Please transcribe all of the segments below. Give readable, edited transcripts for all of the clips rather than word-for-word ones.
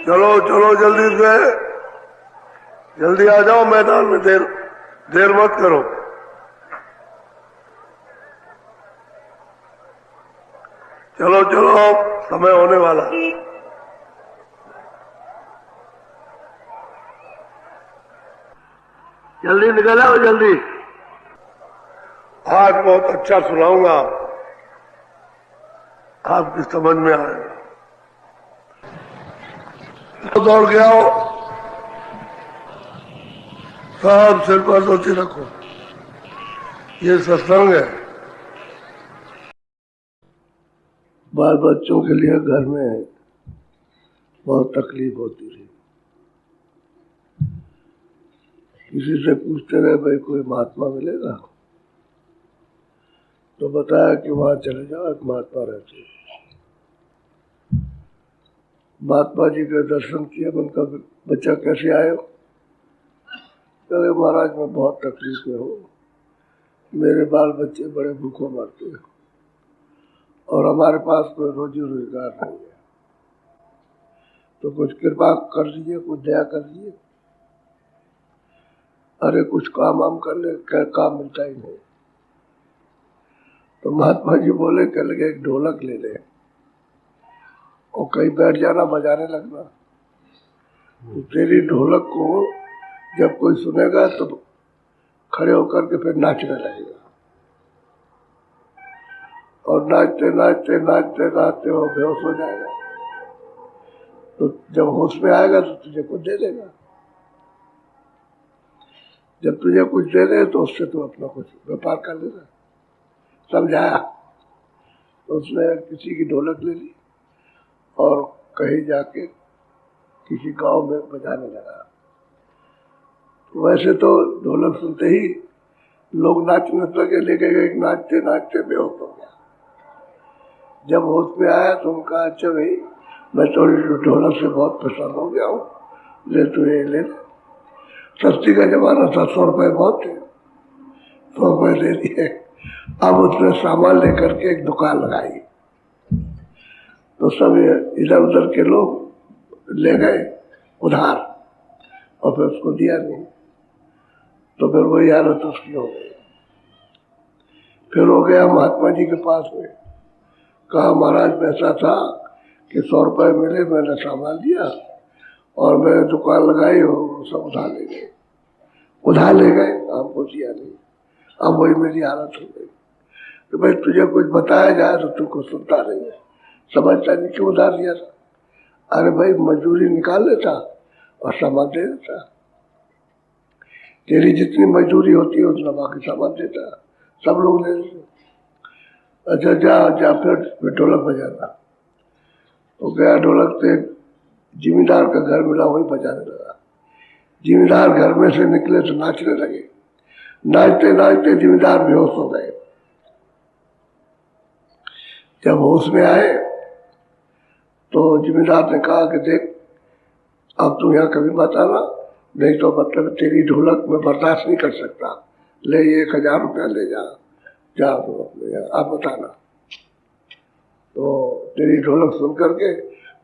चलो चलो जल्दी से, जल्दी आ जाओ मैदान में, देर मत करो। चलो चलो, समय होने वाला। जल्दी निकल आओ जल्दी। आज बहुत अच्छा सुनाऊंगा, आपकी समझ में आएगा। दौड़ के आओ, सब सिर पर धोती रखो, ये सत्संग है। बाल बच्चों के लिए घर में बहुत तकलीफ होती रही। किसी से पूछते रहे भाई कोई महात्मा मिलेगा, तो बताया कि वहां चले जाओ, एक महात्मा रहते। महात्मा जी के दर्शन किए, उनका बच्चा कैसे आए? कहे महाराज मैं बहुत तकलीफ में हूँ, मेरे बाल बच्चे बड़े भूखों मरते हैं और हमारे पास कोई रोजी रोजगार नहीं है, तो कुछ कृपा कर लीजिए, कुछ दया कर लीजिए। अरे कुछ काम वाम कर ले, क्या काम मिलता ही नहीं। तो महात्मा जी बोले कह लगे एक ढोलक ले ले और कहीं बैठ जाना, बजाने लगना, तो तेरी ढोलक को जब कोई सुनेगा तो खड़े होकर के फिर नाचने लगेगा, और नाचते नाचते नाचते नाचते वो बेहोश हो जाएगा। तो जब होश में आएगा तो तुझे कुछ दे देगा, जब तुझे कुछ दे दे तो उससे तू अपना कुछ व्यापार कर लेगा। समझाया? तो उसने किसी की ढोलक ले ली और कहीं जाके किसी गांव में बजाने लगा। वैसे तो ढोलक सुनते ही लोग नाचने लगे, लेके गए, नाचते नाचते बेहोश हो गया। जब होश में आया तो उनका अच्छा भाई मैं थोड़ी ढोलक से बहुत परेशान हो गया हूँ, ले तू ये ले। सस्ती का जमाना था, 100 रुपये बहुत थे, 100 रुपये दे दिए। अब उसने सामान लेकर के एक दुकान लगाई, तो सब इधर उधर के लोग ले गए उधार और फिर उसको दिया नहीं, तो फिर वही हालत उसकी हो गई। फिर हो गया महात्मा जी के पास में, कहा महाराज ऐसा था कि 100 रुपये मिले, मैंने सामान दिया और मैंने दुकान लगाई और सब उधार ले गए, उधार ले गए, हमको दिया नहीं। अब वही मेरी हालत हो गई। तो भाई तुझे कुछ बताया जाए तो तू कुछ सुनता नहीं है, समझता नहीं क्यों उधार दिया था। अरे भाई मजदूरी निकाल लेता और सामान दे देता, तेरी जितनी मजदूरी होती है उतना बाकी सामान देता, सब लोग ले लेते। अच्छा जा जा फिर ढोलक बजाना। तो गया ढोलक से, जिम्मेदार का घर मिला, वही बजाने लगा। जिम्मेदार घर में से निकले तो नाचने लगे, नाचते नाचते जिम्मेदार बेहोश हो गए। जब होश में आए तो जिम्मेदार ने कहा कि देख अब तू यहाँ कभी मत आना, नहीं तो मतलब तेरी ढोलक में बर्दाश्त नहीं कर सकता, ले 1000 रुपया ले जा, जा तो अपने आप बताना। तो तेरी ढोलक सुन करके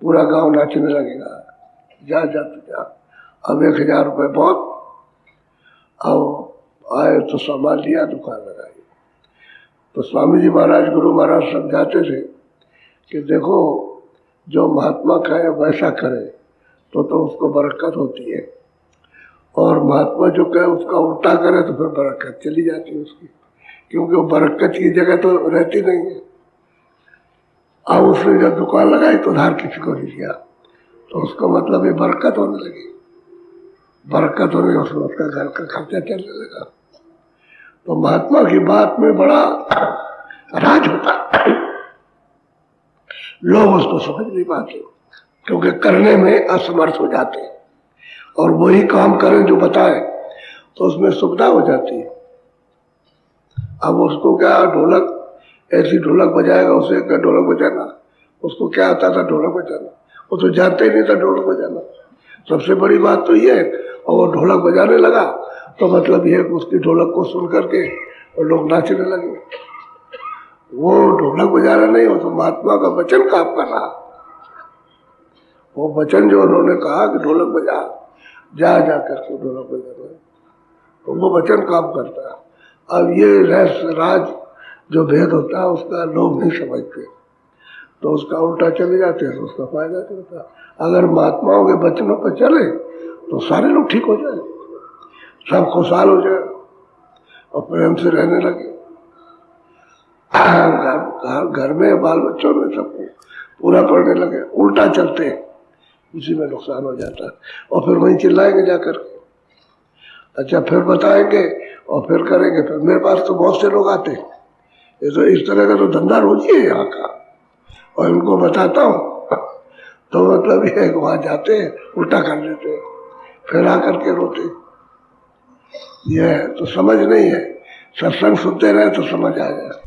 पूरा गांव नाचने लगेगा, जा जा तो जा। अब 1000 रुपये बहुत। अब आए तो सामान लिया, दुकान लगाई। तो स्वामी जी महाराज, गुरु महाराज समझाते थे कि देखो जो महात्मा कहे वैसा करे तो उसको बरकत होती है, और महात्मा जो कहे उसका उल्टा करे तो फिर बरकत चली जाती है उसकी, क्योंकि वो बरकत की जगह तो रहती नहीं है। अब उसने जब दुकान लगाई तो उधार किसी को नहीं दिया, तो उसका मतलब ये बरकत होने लगी, बरकत होने उसका घर का खर्चा चलने लगा। तो महात्मा की बात में बड़ा राज होता, लोग उसको समझ नहीं पाते क्योंकि करने में असमर्थ हो जाते हैं, और वही काम करें जो बताए तो उसमें सुविधा हो जाती है। अब उसको क्या ढोलक, ऐसी ढोलक बजाएगा, उसे क्या ढोलक बजाना, उसको क्या आता था ढोलक बजाना, वो तो जानते ही नहीं था ढोलक बजाना। सबसे बड़ी बात तो ये है, और वो ढोलक बजाने लगा तो मतलब ये उसकी ढोलक को सुन करके और लोग नाचने लगे। वो ढोलक बजा रहा नहीं, वो तो महात्मा का वचन काम कर रहा, वो वचन जो उन्होंने कहा कि ढोलक बजा, जा करके ढोलक बजा, तो वो वचन काम करता है। अब ये रहस्य राज जो भेद होता है उसका लोग नहीं समझते, तो उसका उल्टा चले जाते हैं, तो उसका फायदा नहीं होता। अगर महात्माओं के वचनों पर चले तो सारे लोग ठीक हो जाए, सब खुशहाल हो जाए और प्रेम से रहने लगे। घर में बाल बच्चों में सबको पूरा पड़ने लगे, उल्टा चलते उसी में नुकसान हो जाता है। और फिर वहीं चिल्लाएंगे जाकर के, अच्छा फिर बताएंगे और फिर करेंगे। फिर मेरे पास तो बहुत से लोग आते हैं, ये तो इस तरह का तो धंधा रोज ही है यहाँ का, और उनको बताता हूँ तो मतलब ये वहां जाते हैं उल्टा कर लेते हैं, फिर आकर के रोते। ये तो समझ नहीं है, सत्संग सुनते रहे तो समझ आ जाए।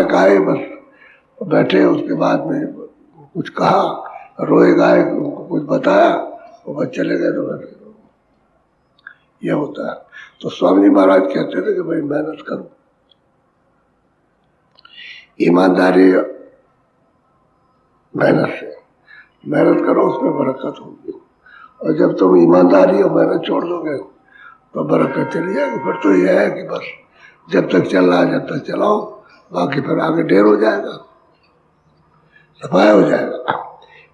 गाए बस बैठे, उसके बाद में कुछ कहा, रोए गाए, उनको कुछ बताया, वो बस चले गए तो बैठे। ये होता है। तो स्वामी जी महाराज कहते थे कि भाई मेहनत करो, ईमानदारी, मेहनत करो, उसमें बरकत होगी। और जब तुम ईमानदारी और मेहनत छोड़ दोगे तो बरकत चली जाएगी। फिर तो यह है कि बस जब तक चल रहा है जब तक चलाओ, बाकी फिर आगे ढेर हो जाएगा, सफाया हो जाएगा।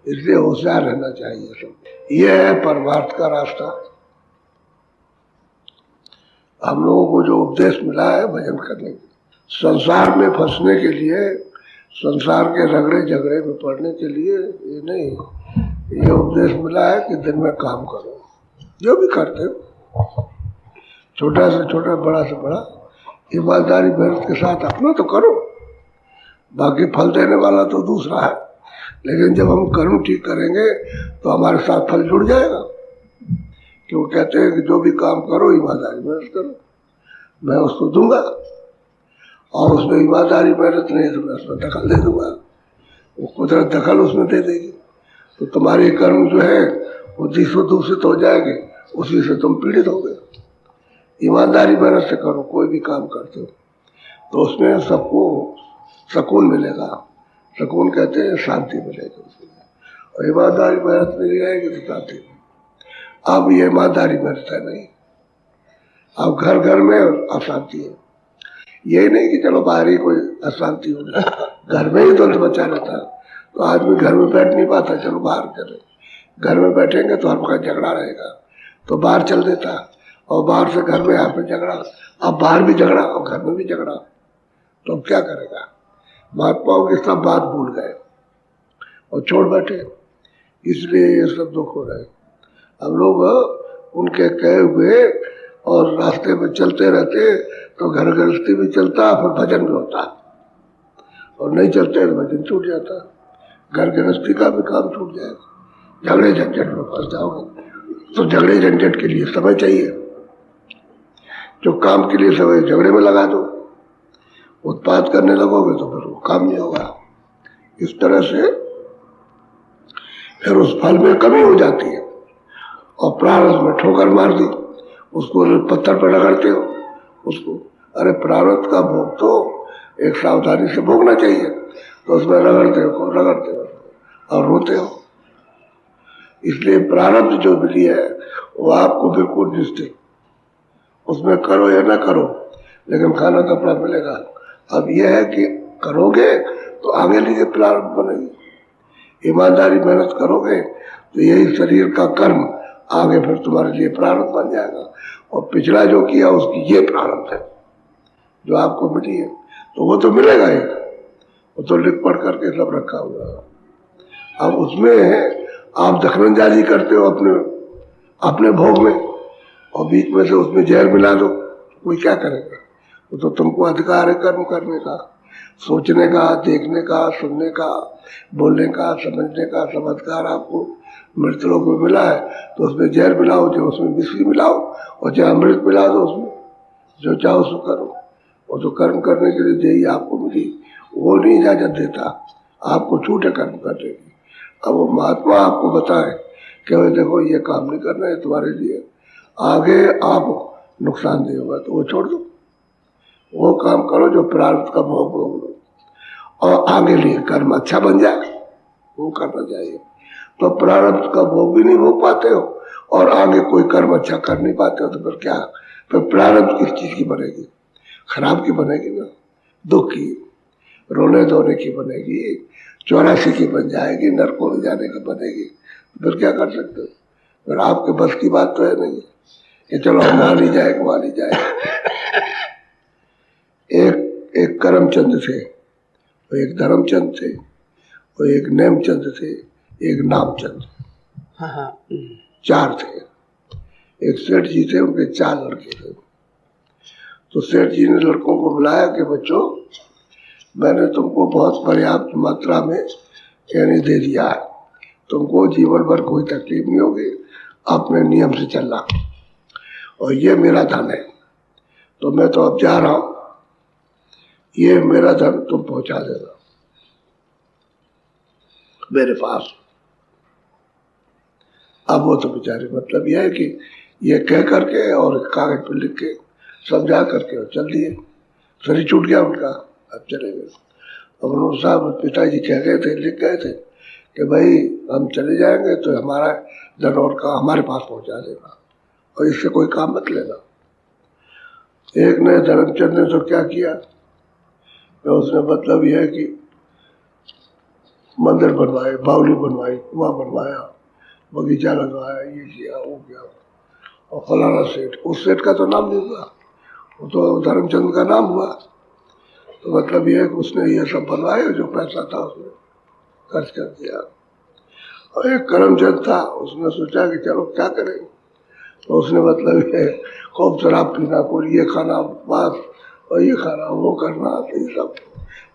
इसलिए होशियार रहना चाहिए सब। यह है परमार्थ का रास्ता। हम लोगों को जो उपदेश मिला है भजन करने के, संसार में फंसने के लिए, संसार के रगड़े झगड़े में पड़ने के लिए ये नहीं, ये उपदेश मिला है कि दिन में काम करो, जो भी करते हो, छोटा से छोटा बड़ा से बड़ा, ईमानदारी मेहनत के साथ अपना तो करो, बाकी फल देने वाला तो दूसरा है। लेकिन जब हम कर्म ठीक करेंगे तो हमारे साथ फल जुड़ जाएगा। क्यों कहते हैं कि जो भी काम करो ईमानदारी मेहनत करो, मैं उसको दूंगा, और उसमें ईमानदारी मेहनत नहीं तो मैं उसमें दखल दे दूंगा, वो कुदरत दखल उसमें दे देगी। तो तुम्हारे कर्म जो है वो जिसको दूषित हो जाएंगे, उसी से तुम पीड़ित हो गए। ईमानदारी मेहनत से करो, कोई भी काम करते हो तो उसमें सबको सुकून मिलेगा। सुकून कहते हैं शांति मिलेगी उसमें, और ईमानदारी मेहनत मिल जाएगी तो शांति। अब ये ईमानदारी मेहनत है नहीं, अब घर घर में अशांति है। यही नहीं कि चलो बाहर ही कोई अशांति हो जाए, घर में ही द्वंद बचा रहता है, तो आदमी घर में बैठ नहीं पाता, चलो बाहर चले। घर में बैठेंगे तो हर वक्त झगड़ा रहेगा, तो बाहर चल देता, और बाहर से घर में यहाँ पे झगड़ा, अब बाहर भी झगड़ा और घर में भी झगड़ा, तो अब क्या करेगा। महात्माओं की सब बात भूल गए और छोड़ बैठे, इसलिए ये सब दुख हो रहे। हम लोग उनके कहे हुए और रास्ते में चलते रहते तो घर गृहस्थी भी चलता, फिर भजन भी होता, और नहीं चलते तो भजन छूट जाता, घर गृहस्थी का भी काम छूट जाएगा। झगड़े झंझट में फंस जाओगे, तो झगड़े झंझट के लिए समय चाहिए, जो काम के लिए समय झगड़े में लगा दो, उत्पाद करने लगोगे तो फिर वो काम नहीं होगा। इस तरह से फिर उस फल में कमी हो जाती है, और प्रारब्ध में ठोकर मार दी, उसको पत्थर पर रगड़ते हो उसको। अरे प्रारब्ध का भोग तो एक सावधानी से भोगना चाहिए, तो उसमें रगड़ते हो और रोते हो। इसलिए प्रारब्ध जो मिली है वो आपको बिल्कुल निश्चित, उसमें करो या ना करो लेकिन खाना कपड़ा मिलेगा। अब यह है कि करोगे तो आगे लिए प्रारब्ध बनेगी, ईमानदारी मेहनत करोगे तो यही शरीर का कर्म आगे फिर तुम्हारे लिए प्रारब्ध बन जाएगा, और पिछला जो किया उसकी ये प्रारब्ध है जो आपको मिली है, तो वो तो मिलेगा ही, वो तो लिख पढ़ करके सब रखा हुआ है। अब उसमें आप दखलंदाजी करते हो अपने भोग में, और बीच में से उसमें जहर मिला दो, कोई क्या करेगा। वो तो तुमको अधिकार है कर्म करने का, सोचने का, देखने का, सुनने का, बोलने का, समझने का सब अधिकार आपको मृतलोक में मिला है। तो उसमें जहर मिलाओ, जो उसमें विष मिलाओ, और चाहे अमृत मिला दो उसमें, जो चाहो सो करो। और जो कर्म करने के लिए देही आपको मिली वो नहीं इजाजत देता, आपको छूट है कर्म करने की। अब वो महात्मा आपको बताए कि भाई देखो ये काम नहीं करना है तुम्हारे लिए, आगे आप नुकसान दे होगा, तो वो छोड़ दो, वो काम करो जो प्रारब्ध का भोग लो, और आगे लिए कर्म अच्छा बन जाए वो करना चाहिए। तो प्रारब्ध का भोग भी नहीं भोग पाते हो और आगे कोई कर्म अच्छा कर नहीं पाते हो, तो फिर क्या, फिर प्रारब्ध किस चीज की बनेगी? खराब की बनेगी ना, दुख की, रोने धोने की बनेगी, 84 की बन जाएगी, नरकों में जाने की बनेगी। फिर क्या कर सकते हो? फिर आपके बस की बात तो है नहीं कि चलो हम वहां नहीं जाए, वहां नहीं जाए। एक करमचंद थे, एक धर्मचंद थे, और एक नेमचंद थे, एक नामचंद। चार थे। एक सेठ जी थे, उनके 4 लड़के थे। तो सेठ जी ने लड़कों को बुलाया कि बच्चों, मैंने तुमको बहुत पर्याप्त मात्रा में यानी दे दिया है, तुमको जीवन भर कोई तकलीफ नहीं होगी, अपने नियम से चलना, और ये मेरा धन है, तो मैं तो अब जा रहा हूं, ये मेरा धन तुम पहुंचा देना मेरे पास। अब वो तो बेचारे, मतलब यह है कि ये कह करके और कागज पर लिख के समझा करके और चल दिए। शरीर छूट गया उनका, अब चले गए। अब उन्होंने साहब पिताजी कह गए थे, लिख गए थे कि भाई हम चले जाएंगे तो हमारा धन और का हमारे पास पहुंचा देना, और इससे कोई काम मत लेना। एक ने, धर्मचंद ने तो क्या किया, तो उसने मतलब यह है कि मंदिर बनवाए, बावली बनवाई, कुआं बनवाया, बगीचा लगवाया, ये किया वो किया, और फलाना सेठ, उस सेठ का तो नाम नहीं हुआ, वो तो धर्मचंद का नाम हुआ। तो मतलब ये है कि उसने ये सब बनवाए, जो पैसा था उसने खर्च कर दिया। और एक करमचंद था, उसने सोचा कि चलो क्या करें, तो उसने मतलब ये खूब शराब पीना, कोई ये खाना बस, और ये खाना वो करना, तो ये सब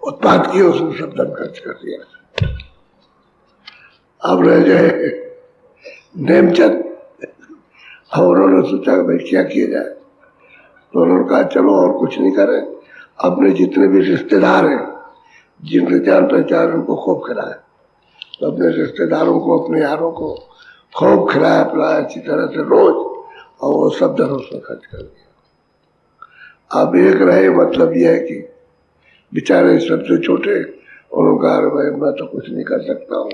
उत्पाद किए, उसने सब धन खर्च कर दिया। अब रह गए नेमचंद। अब उन्होंने सोचा कि भाई क्या किया जाए, तो उन्होंने कहा चलो और कुछ नहीं करें, अपने जितने भी रिश्तेदार हैं, जिनके जान पहचान, उनको खूब खिलाए। तो अपने रिश्तेदारों को, अपने यारों को खूब खिलाया पिलाया अच्छी तरह से रोज, और वो सब धन उसमें खर्च कर दिया। अब एक रहे, मतलब यह है कि बेचारे सबसे छोटे, उन्होंने कहा भाई मैं तो कुछ नहीं कर सकता हूँ,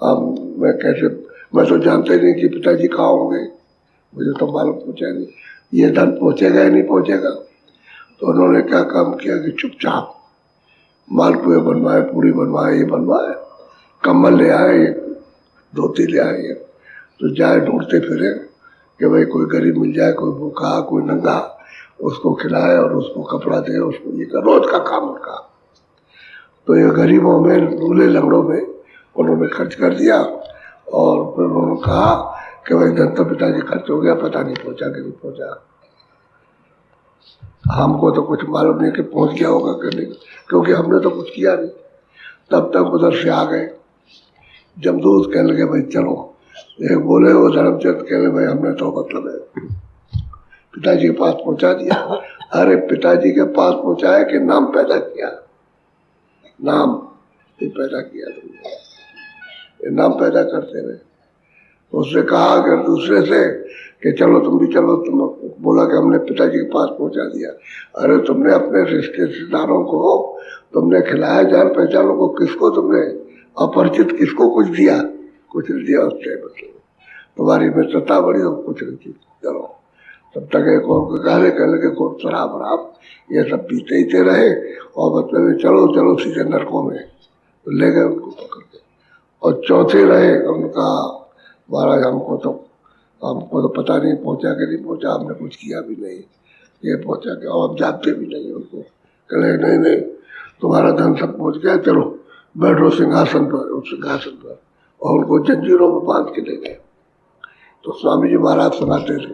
अब मैं कैसे, मैं तो जानते नहीं कि पिताजी कहाँ होंगे, मुझे तो मालूम पूछा नहीं, ये धन पहुंचेगा या नहीं पहुंचेगा। तो उन्होंने क्या काम किया कि चुपचाप मालपुए बनवाए, पूरी बनवाए, ये बनवाए, कम्बल ले आए, धोती ले आए, तो जाए ढूंढते फिरे कि भाई कोई गरीब मिल जाए, कोई भूखा, कोई नंगा, उसको खिलाए और उसको कपड़ा दे, उसको ये कर, रोज का काम उनका। तो ये गरीबों में, दूल्हे लंगड़ों में उन्होंने खर्च कर दिया, और फिर उन्होंने कहा कि भाई धन तो पिताजी खर्च हो गया, पता नहीं पहुंचा कि नहीं पहुंचा। हमको तो कुछ मालूम नहीं कि पहुंच गया होगा कि नहीं, क्योंकि हमने तो कुछ किया नहीं। तब तक उधर से आ गए जमदूत, कहने लगे भाई चलो, एक बोले वो धर्मचंद, कहने भाई हमने तो मतलब है पिताजी के पास पहुंचा दिया। अरे पिताजी के पास पहुंचाया कि नाम पैदा किया, नाम ही पैदा किया तुमने, ये नाम पैदा करते रहे। उसने कहा कि दूसरे से कि चलो तुम भी चलो, तुम बोला कि हमने पिताजी के पास पहुंचा दिया। अरे तुमने अपने रिश्तेदारों को तुमने खिलाया, जान पहचानों को, किसको तुमने, अपरिचित किसको कुछ दिया? कुछ नहीं दिया उससे, मतलब तुम्हारी मित्रता बड़ी हो, कुछ नहीं थी। चलो तब तक एक और कहने लगे खूब शराब वराब ये सब पीते ही रहे, और मतलब चलो चलो सीधे नरकों में, तो ले गए उनको पकड़ के। और चौथे रहे, उनका महाराज हमको तो पता नहीं पहुंचा कि नहीं पहुंचा, हमने कुछ किया भी नहीं, ये पहुंचा के, और अब जाते भी नहीं उनको। कहे नहीं नहीं तुम्हारा धन सब पहुंच गया, चलो बैठो सिंहासन पर, उस सिंहासन पर, और उनको जंजीरों में बांध के ले गए। तो स्वामी जी महाराज सुनाते थे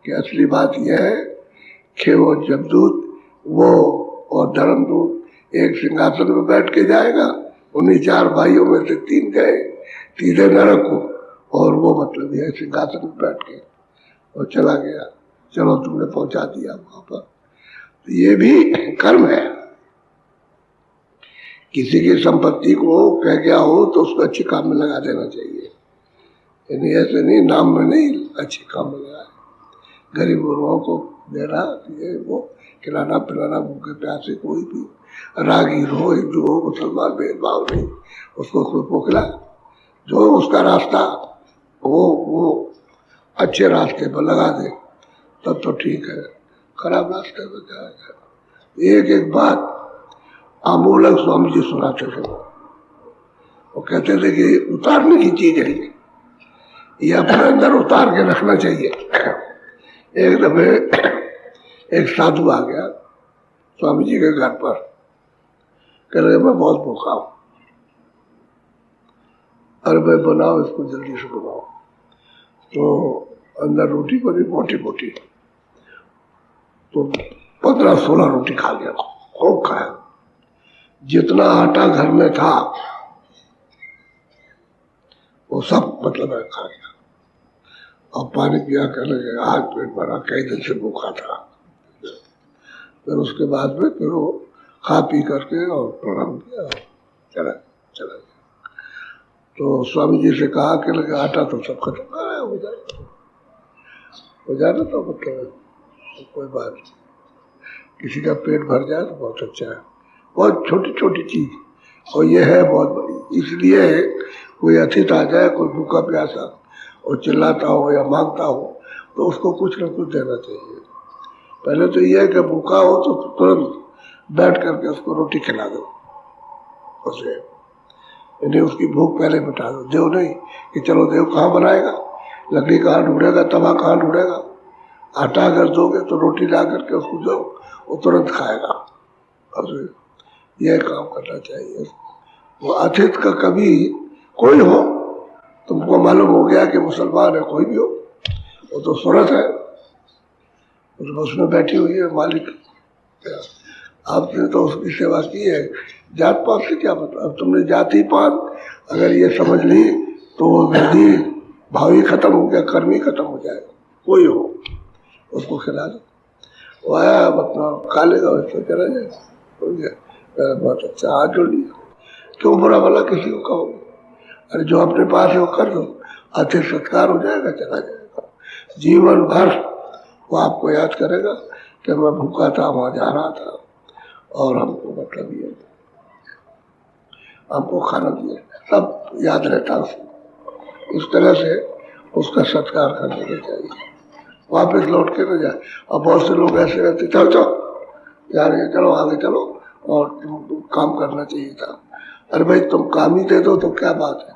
कि असली बात यह है कि वो जमदूत, वो और धर्मदूत एक सिंहासन में बैठ के जाएगा, उन्हीं 4 भाइयों में से 3 गए सीधे नरक को, और वो मतलब यह सिंहासन में बैठ के और चला गया, चलो तुमने पहुंचा दिया वहां पर। तो ये भी कर्म है। किसी की संपत्ति को कह गया हो तो उसको अच्छे काम में लगा देना चाहिए, यानी ऐसे नहीं, नाम में नहीं, अच्छे काम में लगा, गरीब गुरुओं को देना, ये वो खिलाना पिलाना, भूखे प्यासे कोई भी रागीर हो, हिंदू हो, मुसलमान, भेदभाव नहीं, उसको खुद को खिला, जो उसका रास्ता वो अच्छे रास्ते पर लगा दे तब तो ठीक है, खराब रास्ते पर क्या है। एक एक बात आमूलक स्वामी जी सुनाते थे। वो कहते थे कि उतारने की चीज है ये अपने अंदर उतार के रखना चाहिए। एक दफे एक साधु आ गया स्वामी जी के घर पर, कह रहे मैं बहुत भूखा हूं, अरे भाई बनाओ इसको, जल्दी से बनाओ। तो अंदर रोटी पड़ी मोटी मोटी, तो 15-16 रोटी खा गया, खूब खाया, जितना आटा घर में था वो सब मतलब है खा गया। और पानी पिया, कहने लगे आज पेट भरा, कई दिन से भूखा था। फिर उसके बाद में फिर वो खा पी करके और प्रणाम किया, चला गया। तो स्वामी जी से कहा कि लगे आटा तो सब खत्म हो जाए तो मतलब कोई बात नहीं, किसी का पेट भर जाए तो बहुत अच्छा है। बहुत छोटी छोटी चीज, और ये है बहुत बड़ी। इसलिए कोई अतिथि आ जाए, कोई भूखा प्यासा और चिल्लाता हो या मांगता हो तो उसको कुछ न कुछ देना चाहिए। पहले तो ये है कि भूखा हो तो तुरंत बैठ करके उसको रोटी खिला दो, उसे यानी उसकी भूख पहले मिटा दो। देव नहीं कि चलो देव कहाँ बनाएगा, लकड़ी कहाँ ढूंढेगा, तवा कहाँ ढूंढेगा। आटा अगर दोगे तो रोटी ला करके उसको दो, वो तुरंत खाएगा। और यह काम करना चाहिए। वो अतिथि का कभी कोई हो, तुमको मालूम हो गया कि मुसलमान है, कोई भी हो, वो तो सूरत है, तो उसमें बैठी हुई है मालिक, आपने तो उसकी सेवा की है। जात पात से क्या पता, अब तुमने जाति पात अगर ये समझ ली तो वो विधि भाव ही खत्म हो गया, कर्म ही खत्म हो जाएगा। कोई हो उसको खिला दो, वो आया अब अपना खा लेगा, उसको चला जाएगा, हो गया। बहुत अच्छा, हाथ जोड़ लिया, क्यों बुरा भला किसी को कहोगे। अरे जो अपने पास है वो कर दो, अतिथि सत्कार हो जाएगा, चला जाएगा। जीवन भर वो आपको याद करेगा कि मैं भूखा था, वहां जा रहा था और हमको मतलब ये हमको खाना दिया, सब याद रहता उसको। इस तरह से उसका सत्कार करने के चाहिए, वापस लौट के न जाए। अब बहुत से लोग ऐसे रहते, चलो चलो जा रहे हैं, चलो आगे चलो, और तुम काम करना चाहिए था। अरे भाई तुम काम ही दे दो तो क्या बात है,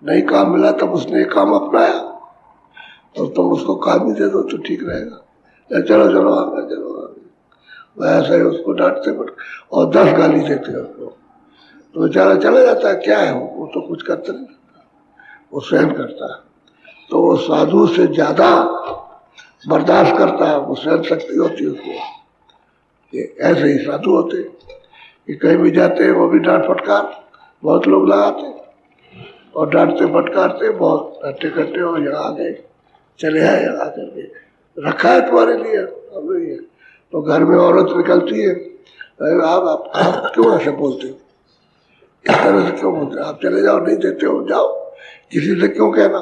नहीं काम मिला तब उसने काम अपनाया, तो तुम उसको काम ही दे दो तो ठीक रहेगा। चलो चलो आगे, चलो आगे, वैसे ही उसको डांटते और 10 गाली देते हैं उसको, तो बेचारा चला जाता है। क्या है वो तो कुछ करता नहीं, वो सहन करता है। तो वो साधु से ज्यादा बर्दाश्त करता है, वो सहन शक्ति होती है उसको। ये ऐसे ही साधु होते कि कहीं भी जाते हैं वो भी डांट फटकार बहुत लोग लगाते, और डांटते फटकारते बहुत डटे कट्टे हो, यहाँ आ गए, चले आए, यहाँ करके रखा है तुम्हारे लिए, अब नहीं है। तो घर में औरत निकलती है, आप क्यों ऐसे बोलते हो, इस तरह से क्यों बोलते हो, आप चले जाओ, नहीं देते हो जाओ, किसी से क्यों कहना।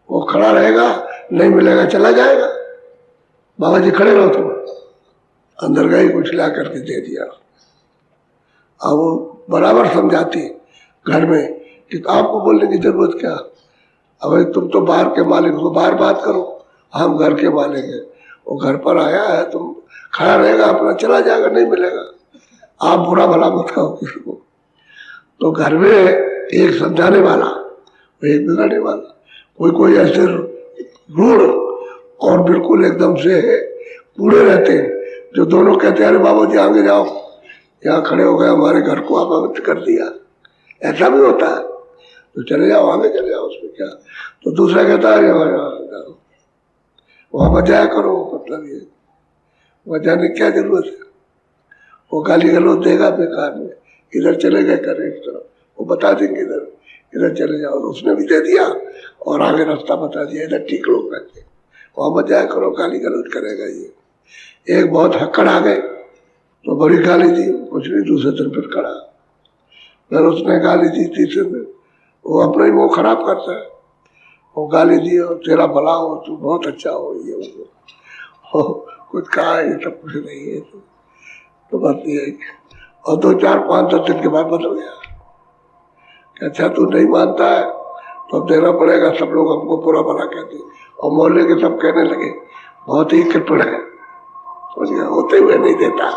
वो खड़ा रहेगा, नहीं मिलेगा चला जाएगा, बाबा जी खड़े रहो, तुम अंदर गई, कुछ ला करके दे दिया। अब वो बराबर समझाती घर में कि आपको बोलने की जरूरत क्या, अब तुम तो बाहर के मालिक हो, बाहर बात करो, हम घर के मालिक हैं। वो घर पर आया है, तुम खड़ा रहेगा, अपना चला जाएगा, नहीं मिलेगा, आप बुरा भला मत कहो किसी को। तो घर में एक समझाने वाला, एक बिगाड़ने वाला, कोई ऐसे रूढ़ और बिल्कुल एकदम से पूरे रहते हैं, जो दोनों कहते हैं अरे बाबू जी आगे जाओ, यहाँ खड़े हो गए, हमारे घर को अपवित्र कर दिया, ऐसा भी होता है, तो चले जाओ, आगे चले जाओ, उसमें क्या। तो दूसरा कहता है वहां बजाया करो, मतलब ये बजाने की क्या जरूरत है, वो गाली गलौज देगा बेकार में, इधर चले गए करे इस तरफ, वो बता देंगे इधर चले जाओ, तो उसने भी दे दिया और आगे रास्ता बता दिया, इधर ठीक लोग रहते, वहां बजाया करो, गाली गलौज करेगा ये। एक बहुत हक्कड़ आ गए तो बड़ी गाली दी, कुछ नहीं, दूसरे दिन फिर खड़ा, फिर उसने गाली दी, तीसरे दिन वो अपना ही मुंह खराब करता है, वो गाली दी हो, तेरा भला हो, तू बहुत अच्छा हो, ये हो, कुछ कहा ये सब कुछ नहीं है, तो बात नहीं है। और 2, 4, 5, 10 दिन के बाद बदल गया कि अच्छा तू नहीं मानता है, तो अब देना पड़ेगा। सब लोग हमको बुरा भला कहते और मोहल्ले के सब कहने लगे बहुत ही कृपण है, होते हुए नहीं देता।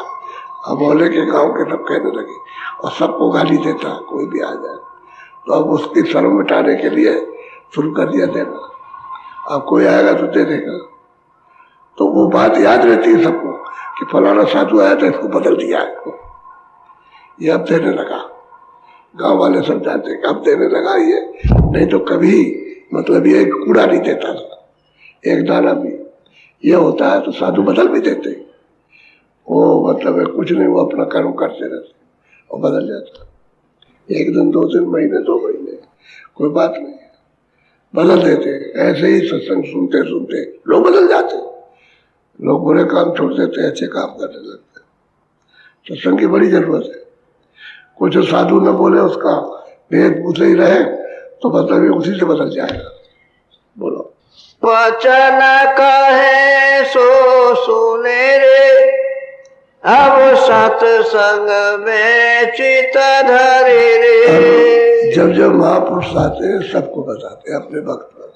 अब मोहल्ले के गांव के सब कहने लगे और सबको गाली देता कोई भी आ जाए। तो अब उसकी शर्म मिटाने के लिए शुरू कर दिया देना। अब कोई आएगा तो दे देगा। तो वो बात याद रहती है सबको कि फलाना साधु आया था, इसको बदल दिया है, ये अब देने लगा। गांव वाले सब जानते हैं कि अब देने लगा ये, नहीं तो कभी मतलब ये कूड़ा नहीं देता था, एक दाना भी। ये होता है तो साधु बदल भी देते, वो मतलब कुछ नहीं, वो अपना कर्म करते रहते और बदल जाता। एक दिन, 2 दिन, महीने, 2 महीने, कोई बात नहीं, बदल देते। ऐसे ही सत्संग सुनते सुनते लोग बदल जाते, लोग बुरे काम छोड़ देते, अच्छे काम करने लगते। सत्संग की बड़ी जरूरत है। कुछ साधु न बोले, उसका भेद पूछे ही रहे तो मतलब उसी से बदल जाएगा। बोलो। वचन कहे सो सुने रे, अब सत्संग में चित धरे रे। जब जब महापुरुष आते हैं सबको बताते, अपने वक्त पर,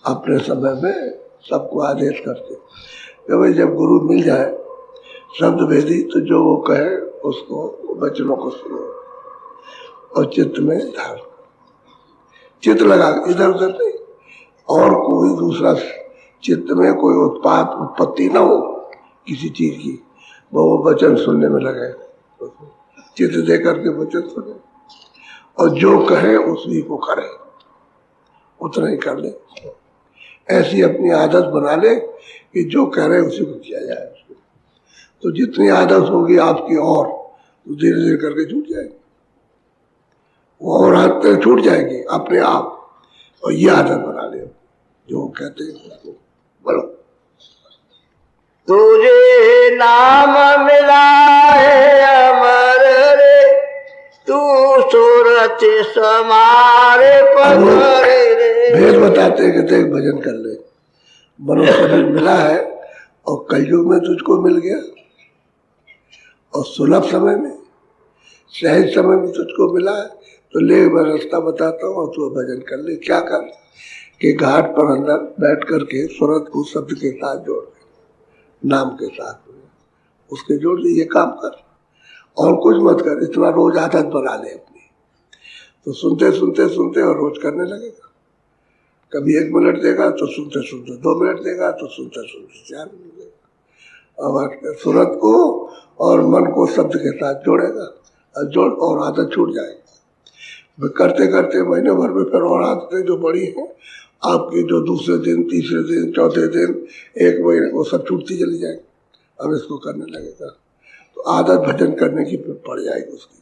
अपने समय में सबको आदेश करते कि भाई जब गुरु मिल जाए शब्द भेदी तो जो वो कहे उसको, वचनों को सुनो और चित्त में धार, चित्त लगा, इधर उधर नहीं। और कोई दूसरा चित्त में कोई उत्पत्ति ना हो किसी चीज की, वो वचन सुनने में लगे, चित्त दे करके वचन सुने और जो कहे उसी को करे, उतना ही कर ले। ऐसी अपनी आदत बना ले कि जो कह रहे उसी को किया जाए। तो जितनी आदत होगी आपकी और तो धीरे धीरे करके छूट जाएगी, वो और आदतें छूट जाएगी अपने आप। और ये आदत बना ले जो कहते हैं उसको। बोलो। तुझे नाम मिला है अमर रे, तू सूरत समारे पकड़े रे। भेद बताते हैं, कहते हैं भजन कर ले। मनुष्य शरीर मिला है और कलयुग में तुझको मिल गया और सुलभ समय में, सहज समय में तुझको मिला है तो ले, मैं रास्ता बताता हूँ और तू भजन कर ले। क्या कर कि घाट पर अंदर बैठ करके सूरत को शब्द के साथ जोड़ दे, नाम के साथ उसके जोड़ दे, ये काम कर और कुछ मत कर। इतना रोज आदत बना ले अपनी, तो सुनते सुनते सुनते और रोज करने लगेगा। कभी 1 मिनट देगा तो सुनते सुनते 2 मिनट देगा तो सुनते सुनते 4 मिनट देगा। अब सूरत को और मन को शब्द के साथ जोड़ेगा और जोड़ और आदत छूट जाएगी। करते करते महीने भर में फिर और आदतें जो बड़ी हैं आपकी, जो दूसरे दिन, तीसरे दिन, चौथे दिन, 1 महीने, वो सब छूटती चली जाएगी। अब इसको करने लगेगा तो आदत भजन करने की पड़ जाएगी उसकी।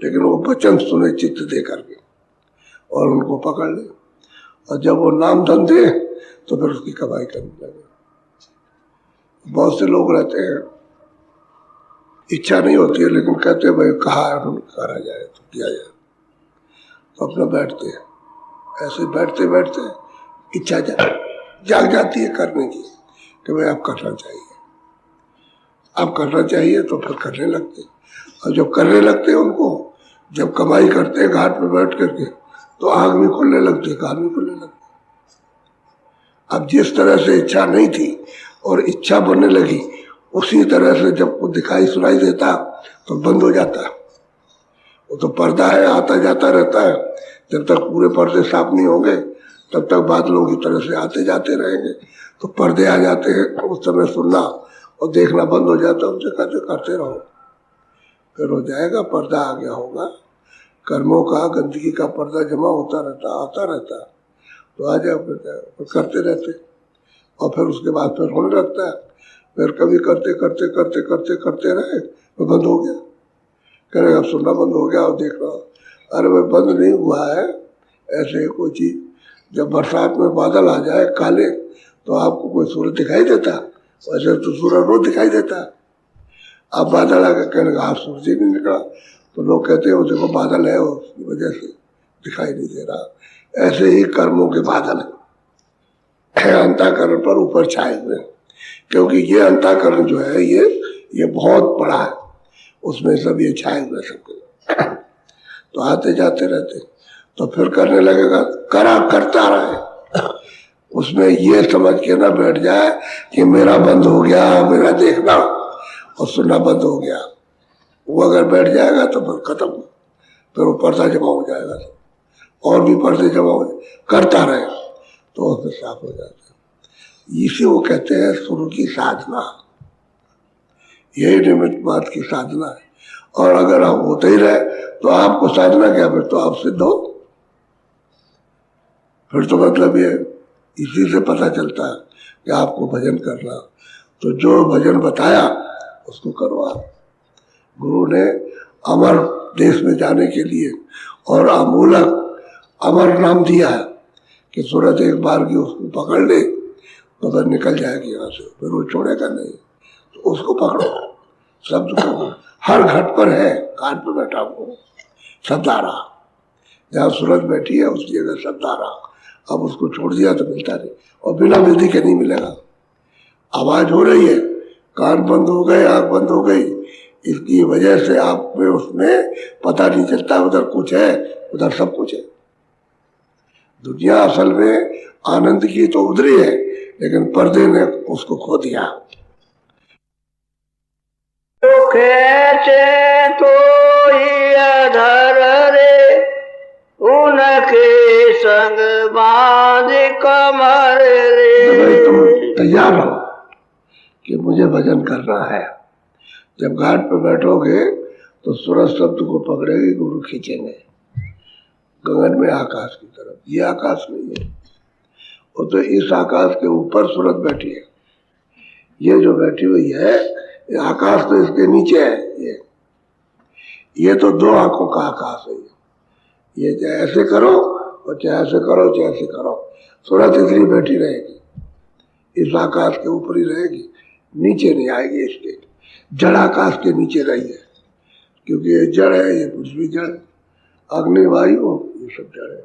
लेकिन वो वचन सुने चित्त दे करके और उनको पकड़ ले, और जब वो नाम धन दे तो फिर उसकी कमाई करने लगे। बहुत से लोग रहते हैं, इच्छा नहीं होती है लेकिन कहते हैं भाई कहा करा जाए तो किया जाए, तो अपना बैठते हैं। ऐसे बैठते बैठते इच्छा जाग जाती है करने की कि भाई अब करना चाहिए, अब करना चाहिए, तो फिर करने लगते। और जब करने लगते हैं उनको, जब कमाई करते हैं घाट पे बैठ करके, तो आग भी खुलने लगती, कान भी खुलने लगती। अब जिस तरह से इच्छा नहीं थी और इच्छा बनने लगी, उसी तरह से जब वो दिखाई सुनाई देता तो बंद हो जाता। वो तो पर्दा है, आता जाता रहता है। जब तक पूरे पर्दे साफ नहीं होंगे तब तक बादलों की तरह से आते जाते रहेंगे। तो पर्दे आ जाते हैं, उस समय सुनना और देखना बंद हो जाता है। उनसे कहते करते रहो, फिर हो जाएगा। पर्दा आ गया होगा कर्मों का, गंदगी का पर्दा जमा होता रहता, आता रहता, तो आ जाओ, फिर करते रहते और फिर उसके बाद फिर होने लगता है। फिर कभी करते करते करते करते करते रहे तो बंद हो गया, करेगा अब सुनना बंद हो गया और देख रहा। अरे भाई बंद नहीं हुआ है। ऐसे ही कोई चीज, जब बरसात में बादल आ जाए काले तो आपको कोई सूरज दिखाई देता? वैसे तो सूरज रोज दिखाई देता। अब बादल आकर कहने लगा आप सूरज ही नहीं निकला, तो लोग कहते हैं वो देखो बादल है, उसकी वजह से दिखाई नहीं दे रहा। ऐसे ही कर्मों के बादल है अंतःकरण पर ऊपर छाए हुए, क्योंकि ये अंतःकरण जो है ये बहुत बड़ा है, उसमें सब ये छाए हुए सबके। तो आते जाते रहते तो फिर करने लगेगा, करता रहे। उसमें ये समझ के ना बैठ जाए कि मेरा बंद हो गया, मेरा देखना और सुनना बंद हो गया। वो अगर बैठ जाएगा तो फिर खत्म, फिर वो पर्दा जमा हो जाएगा और भी पर्दे जमा हो, करता रहे तो फिर साफ हो जाता है। इसी वो कहते हैं शुरू की साधना, यही निमित्त बात की साधना है। और अगर आप होते ही रहे तो आपको साधना क्या, फिर तो आप सिद्ध हो। फिर तो मतलब ये इसी से पता चलता है कि आपको भजन करना, तो जो भजन बताया उसको करो आप। गुरु ने अमर देश में जाने के लिए और अमूलक अमर नाम दिया है कि सूरत एक बार की उसको पकड़ ले तो फिर निकल जाएगी यहाँ से, फिर वो छोड़ेगा नहीं। तो उसको पकड़ो, शब्द को हर घाट पर है, घाट पर बैठा हो शब्दारा, जहाँ सूरत बैठी है उस जगह शब्दारा। अब उसको छोड़ दिया तो मिलता नहीं, और बिना विधि के नहीं मिलेगा। आवाज हो रही है, कान बंद हो गए, आंख बंद हो गई, इसकी वजह से आप में उसमें पता नहीं चलता उधर कुछ है, उधर सब कुछ है। दुनिया असल में आनंद की तो उधरी है, लेकिन पर्दे ने उसको खो दिया। खेचे तो अधर रे उनके संग बांध कमर रे। भाई तुम तैयार हो कि मुझे भजन करना है। जब घाट पर बैठोगे तो सूरज शब्द को पकड़ेगी, गुरु खींचेंगे गगन में आकाश की तरफ। ये आकाश नहीं है, वो तो इस आकाश के ऊपर सूरज बैठी है। ये जो बैठी हुई है ये आकाश तो इसके नीचे है। ये तो दो आंखों का आकाश है। ये चाहे ऐसे करो और चाहे ऐसे करो, चाहे ऐसे करो, सूरज इधर बैठी रहेगी, इस आकाश के ऊपर ही रहेगी, नीचे नहीं आएगी। इसके जड़ आकाश के नीचे रही है, क्योंकि ये जड़ है, ये पृथ्वी जड़, अग्नि वायु ये सब जड़ है।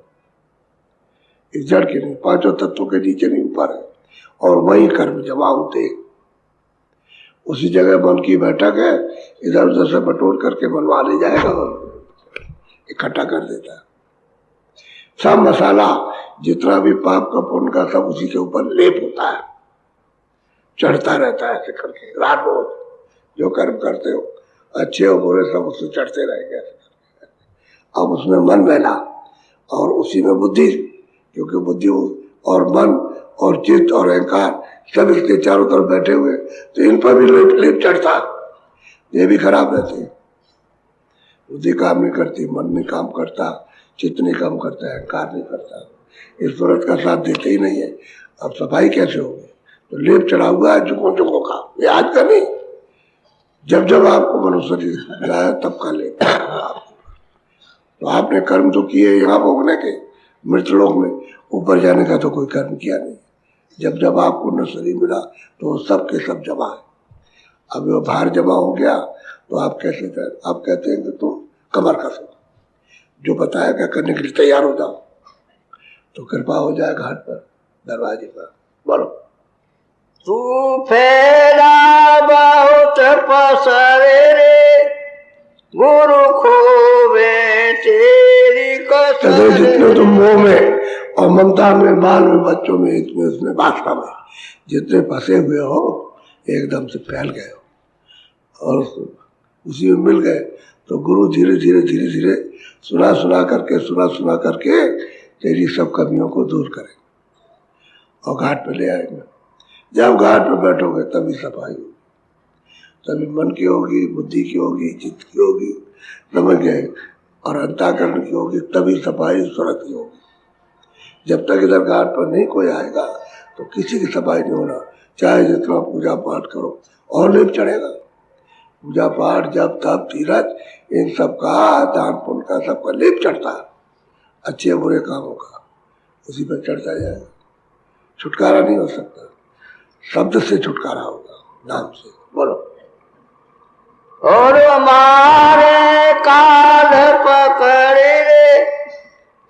इस जड़ के नहीं, पांचों तत्वों के नीचे नहीं, ऊपर है। और वही कर्म जमा होते, उसी जगह मन की बैठक है, इधर उधर से बटोर करके बनवा ले जाएगा और इकट्ठा कर देता है। सब मसाला जितना भी पाप का पुण्य का सब उसी के ऊपर लेप होता है, चढ़ता रहता है ऐसे करके। रात रोज जो कर्म करते हो, अच्छे और बुरे, सब उससे चढ़ते रहेंगे। अब उसमें मन बहला और उसी में बुद्धि, क्योंकि बुद्धि और मन और चित्त और अहंकार सब इसके चारों तरफ बैठे हुए, तो इन पर भी लेप चढ़ता, ये भी खराब रहते। बुद्धि काम नहीं करती, मन नहीं काम करता, चित्त नहीं काम करता, अहंकार नहीं करता, इस सूरत का साथ देते ही नहीं है। अब सफाई कैसे होगी? तो लेप चढ़ा हुआ है झुकों झुकों का, ये आज का नहीं, जब जब आपको मनुष्य मिला तब का लेप। तो आपने कर्म तो किए यहाँ भोगने के, मृतलोक में, ऊपर जाने का तो कोई कर्म किया नहीं। जब जब आपको न शरीर मिला तो सब के सब जमा है। अब वो भार जमा हो गया तो आप कैसे आप कहते हैं कि तुम कमर कसो, जो बताया क्या करने के लिए तैयार हो जाओ, तो कृपा हो जाए घाट पर, दरवाजे पर। बोलो। तू फैला बहुत पसरे रे गुरु खोवे तेरी कसर। जितने तुम मोह में और ममता में, बाल में, बच्चों में, इसमें उसमें, बादशाह में जितने फंसे हुए हो, एकदम से फैल गए हो और उसी में मिल गए, तो गुरु धीरे धीरे धीरे धीरे सुना करके तेरी सब कमियों को दूर करें और घाट पे ले आएंगे। जब घाट पे बैठोगे तभी सफाई होगी, तभी मन की होगी, बुद्धि की होगी, चित्त की होगी, समझ गए, और अंतःकरण की होगी, तभी सफाई सूरत की होगी। जब तक इधर घाट पर नहीं कोई आएगा तो किसी की सफाई नहीं होना, चाहे जितना पूजा पाठ करो, और लेप चढ़ेगा। पूजा पाठ, जप तप, तीरथ, इन सब का, दान पुण्य का, सबका लेप चढ़ता है, अच्छे बुरे कामों का, उसी पर चढ़ता जाएगा। छुटकारा नहीं हो सकता, शब्द से छुटकारा होगा, नाम से। बोलो। और मारे काल पकड़े रे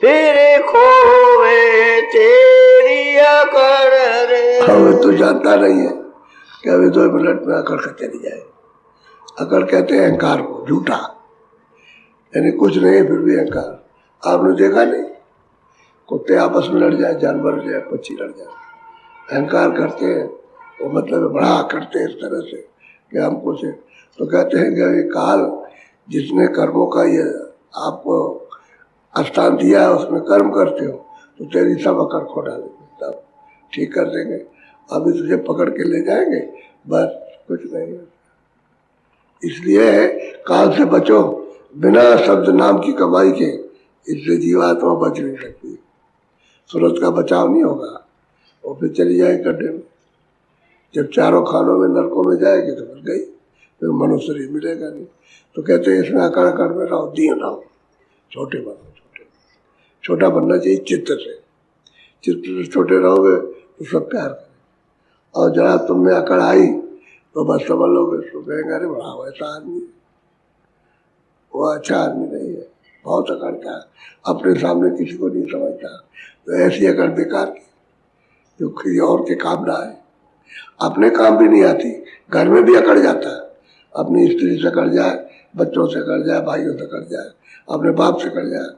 फिर खोवे तेरी अकड़ रे। अभी तो जानता नहीं है कि अभी 2 मिनट में अकड़ कर चली जाए। अकड़ कहते हैं अहंकार को, झूठा, यानी कुछ नहीं फिर भी अहंकार। आपने देखा नहीं, कुत्ते आपस में लड़ जाए, जानवर लड़ जाए, पक्षी लड़ जाए, अहंकार करते हैं, वो मतलब बड़ा करते हैं इस तरह से कि हम कुछ, तो कहते हैं कि ये काल जिसने कर्मों का ये आपको स्थान दिया है उसमें कर्म करते हो तो तेरी सब अकड़ खो डालेंगे, तब ठीक कर देंगे। अभी तुझे पकड़ के ले जाएंगे, बस कुछ नहीं है। इसलिए काल से बचो, बिना शब्द नाम की कमाई के इससे जीवात्मा बच नहीं सकती। सूरत का बचाव नहीं होगा, वो फिर चली जाए गड्ढे में। जब चारों खानों में नरकों में जाएगी तो फिर गई, फिर मनुष्य शरीर मिलेगा नहीं। तो कहते हैं इसमें अकड़ अकड़ में रहो, दिए रहो, छोटे बनो, छोटा बनना चाहिए चित्त से। चित्त से छोटे रहोगे तो सब प्यार करें, और जरा तुम में अकड़ आई तो बस समझ लोगे, तो कहेंगे अरे बड़ा वैसा आदमी, वो अच्छा आदमी नहीं है, बहुत अकड़ का, अपने सामने किसी को नहीं समझता। तो ऐसी अकड़ बेकार की जो किसी और के काम ना आए, अपने काम भी नहीं आती, घर में भी अकड़ जाता है। अपनी स्त्री से अकड़ जाए, बच्चों से अकड़ जाए, भाइयों से अकड़ जाए, अपने बाप से अकड़ जाए,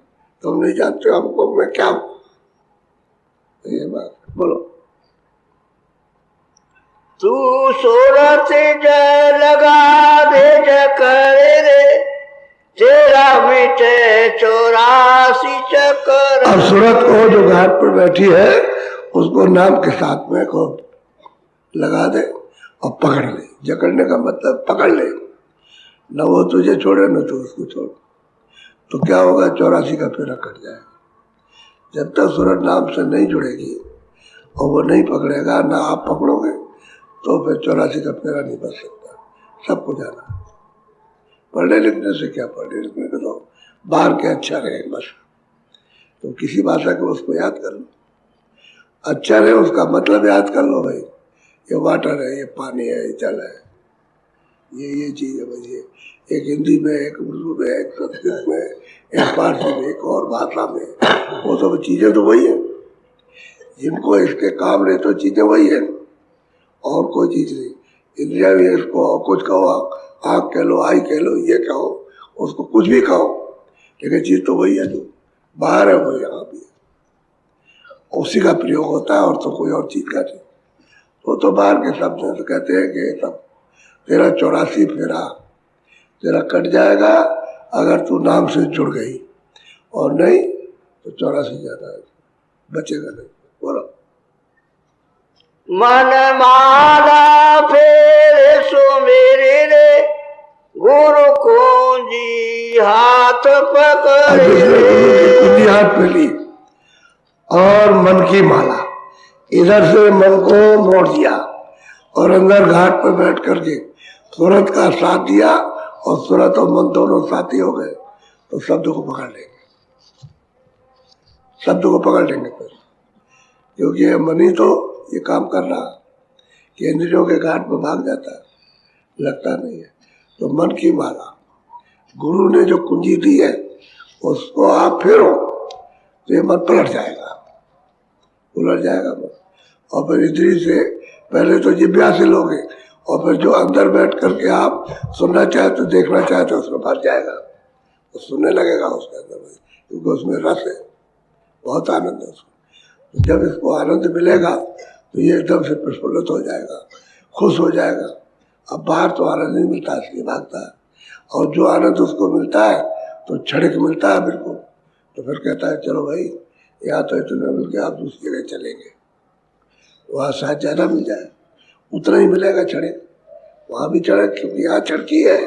तुम नहीं जानते हमको मैं क्या हूं। ये बात बोलो। तू सूरत लगा दे करे रे, तेरा मिटे 84 चक्कर। अब सूरत को जो घाट पर बैठी है उसको नाम के साथ में को लगा दे और पकड़ ले। जकड़ने का मतलब पकड़ ले, न वो तुझे छोड़े न तू उसको छोड़, तो क्या होगा, 84 का फेरा कट जाएगा। जब तक सूरत नाम से नहीं जुड़ेगी और वो नहीं पकड़ेगा, ना आप पकड़ोगे, तो फिर 84 का फेरा नहीं बच सकता। सबको जाना, पढ़ने लिखने से क्या, पढ़ने लिखने के तो बाहर के अच्छा रहे बस, तो किसी भाषा को उसको याद कर लो, अच्छा रहे उसका मतलब याद कर लो। भाई ये वाटर है, ये पानी है, ये जल है, ये चीज़ है भाई। ये एक हिंदी में, एक उर्दू में, एक संस्कृत में, एक फारसी में, एक और भाषा में, वो सब चीज़ें तो वही है। जिनको इसके काम रहे तो चीज़ें वही है, और कोई चीज़ नहीं। इंडिया में इसको कुछ कहो, आँख कह लो, आई कह लो, ये कहो, उसको कुछ भी कहो, लेकिन चीज़ तो वही है, जो बाहर है वो यहाँ भी है, उसी का प्रयोग होता है, और तो कोई और चीज़ का नहीं। तो बाहर के शब्द हैं, तो कहते हैं कि सब तेरा 84 फेरा तेरा कट जाएगा अगर तू नाम से जुड़ गई, और नहीं तो 84 ज्यादा बचेगा नहीं। बोलो। मन माला फेर सुमेरे रे, गुरु कुंजी हाथ पकड़े। कुंजी हाथ में ली और मन की माला, इधर से मन को मोड़ दिया और अंदर घाट पर बैठ करके सूरत का साथ दिया, और सूरत और मन दोनों साथी हो गए, तो शब्द को पकड़ लेंगे, शब्द को पकड़ लेंगे फिर, क्योंकि ये मन ही तो ये काम कर रहा कि इंद्रियों के घाट पर भाग जाता है, लगता नहीं है। तो मन की माला, गुरु ने जो कुंजी दी है उसको आप फेरो तो ये मन पलट जाएगा, उलट जाएगा मन, और फिर इंद्रिय से पहले तो जिब्या से लोगे, और फिर जो अंदर बैठ करके आप सुनना चाहते, देखना चाहते, उसमें भर जाएगा, तो सुनने लगेगा उसके अंदर, क्योंकि उसमें रस है, बहुत आनंद है उसको। तो जब इसको आनंद मिलेगा तो ये एकदम से प्रफुल्लित हो जाएगा, खुश हो जाएगा। अब बाहर तो आनंद नहीं मिलता, इसलिए भागता है, और जो आनंद उसको मिलता है तो क्षणिक मिलता है बिल्कुल, तो फिर कहता है चलो भाई यहाँ तो इतना मिल गया, आप दूसरी जगह चलेंगे, वहाँ शायद ज़्यादा मिल जाए, उतना ही मिलेगा क्षणिक, वहाँ भी चढ़क, क्योंकि यहाँ चढ़की है।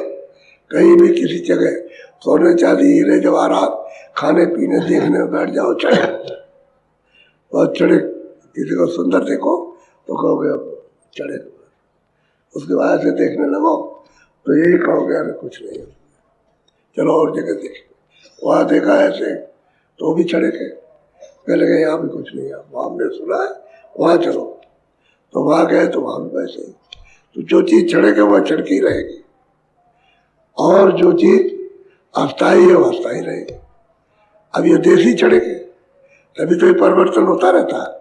कहीं भी किसी जगह सोने चांदी हीरे जवाहरात खाने पीने देखने में बैठ जाओ, चढ़क, बहुत चढ़क। किसी को सुंदर देखो तो कहोगे अब चढ़क, उसके बाद से देखने लगो तो यही कहोगे अरे कुछ नहीं है, चलो और जगह देखें। वहाँ देखा ऐसे तो भी चढ़क है, पहले गए यहाँ भी कुछ नहीं है, वहाँ हमने सुना है, वहाँ चलो, तो वहाँ गए तो वहाँ भी वैसे ही। तो जो चीज़ चढ़ेगी वह चढ़की रहेगी, और जो चीज़ अस्थायी है वह अस्थायी रहेगी। अब ये देशी चढ़ेगी तभी तो ये परिवर्तन होता रहता है,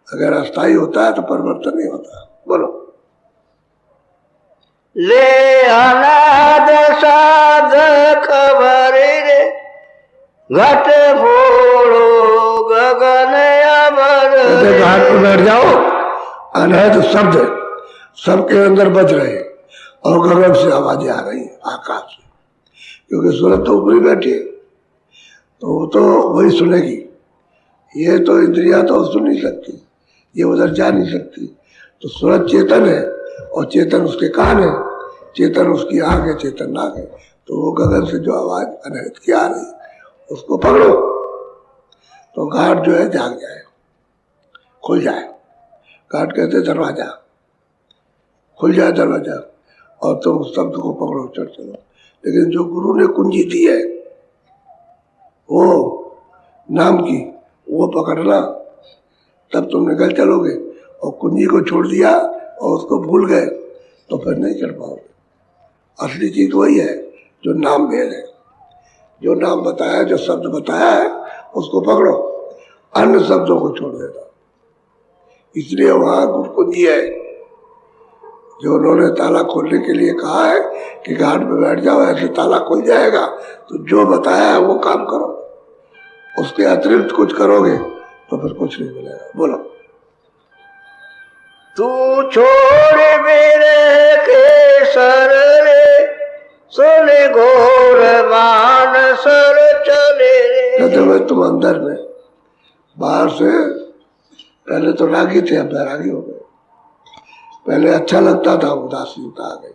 अगर अस्थायी होता है तो परिवर्तन नहीं होता। बोलो। ले अनाद साध खबर रे, घट फोड़ो गगन अमर कहते घाट पर बैठ जाओ, अनहद शब्द सबके अंदर बज रहे हैं और गगन से आवाजें आ रही है, आकाश से, क्योंकि सूरत तो ऊपरी बैठी है तो वो तो वही सुनेगी। ये तो इंद्रिया तो सुन नहीं सकती, ये उधर जा नहीं सकती। तो सूरत चेतन है और चेतन उसके कान है, चेतन उसकी आंख है, चेतन नाक है। तो वो गगन से जो आवाज अनहद की आ रही उसको पकड़ो तो घाट जो है जाग जाए, खुल जाए। घाट कहते दरवाजा, खुल जाए दरवाजा और तुम उस शब्द को पकड़ो, चढ़ चलो। लेकिन जो गुरु ने कुंजी दी है वो नाम की, वो पकड़ना, तब तुम निकल चलोगे। और कुंजी को छोड़ दिया और उसको भूल गए तो फिर नहीं चढ़ पाओगे। असली चीज वही है जो नाम भेद है, जो नाम बताया, जो शब्द बताया है उसको पकड़ो, अन्य शब्दों को छोड़ देना। इसलिए वहां गुरु कुंजी है जो उन्होंने ताला खोलने के लिए कहा है कि घाट पे बैठ जाओ, ऐसे ताला खुल जाएगा। तो जो बताया है वो काम करो, उसके अतिरिक्त कुछ करोगे तो फिर कुछ नहीं मिलेगा। बोलो। तू छोड़ मेरे के सर रे, सुन घोर मान सर चले रे। कहते भाई तुम अंदर में, बाहर से पहले तो रागी थे, अब बैरागी हो गए। पहले अच्छा लगता था, उदासीनता आ गई,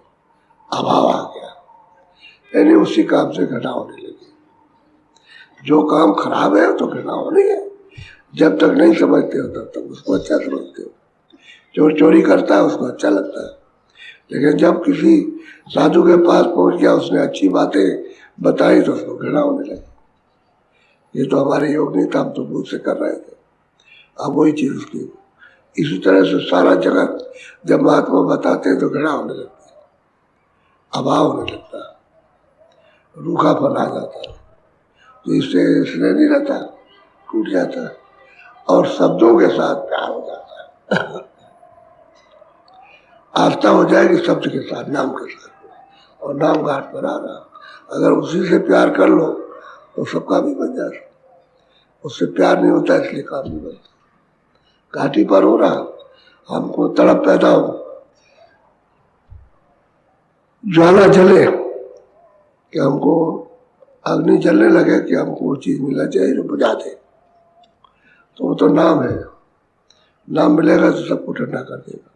अभाव आ गया, यानी उसी काम से घृणा होने लगी। जो काम खराब है तो घृणा होनी है। जब तक नहीं समझते हो तब तक उसको अच्छा समझते हो। चोर चोरी करता है उसको अच्छा लगता है, लेकिन जब किसी साधु के पास पहुंच गया, उसने अच्छी बातें बताई तो उसको घृणा होने लगी। ये तो हमारे योग नहीं था, हम तो भूल से कर रहे थे। अब वही चीज उसकी। इसी तरह से सारा जगत जब महात्मा बताते हैं तो घृणा होने लगती है, अभाव होने लगता है, रूखापन आ जाता है। तो इससे इसलिए नहीं रहता, टूट जाता है और शब्दों के साथ प्यार हो जाता है। आस्था हो जाएगी शब्द के साथ, नाम के साथ, और नाम घाट पर आ रहा। अगर उसी से प्यार कर लो तो सब काम ही बन जाता। उससे प्यार नहीं होता इसलिए काम नहीं बनता। घाटी पर हो रहा, हमको तड़प पैदा हो, ज्वाला जले कि हमको अग्नि जलने लगे कि हमको वो चीज मिलना चाहिए जो बुझा दे, तो वो तो नाम है। नाम मिलेगा तो सबको ठंडा कर देगा,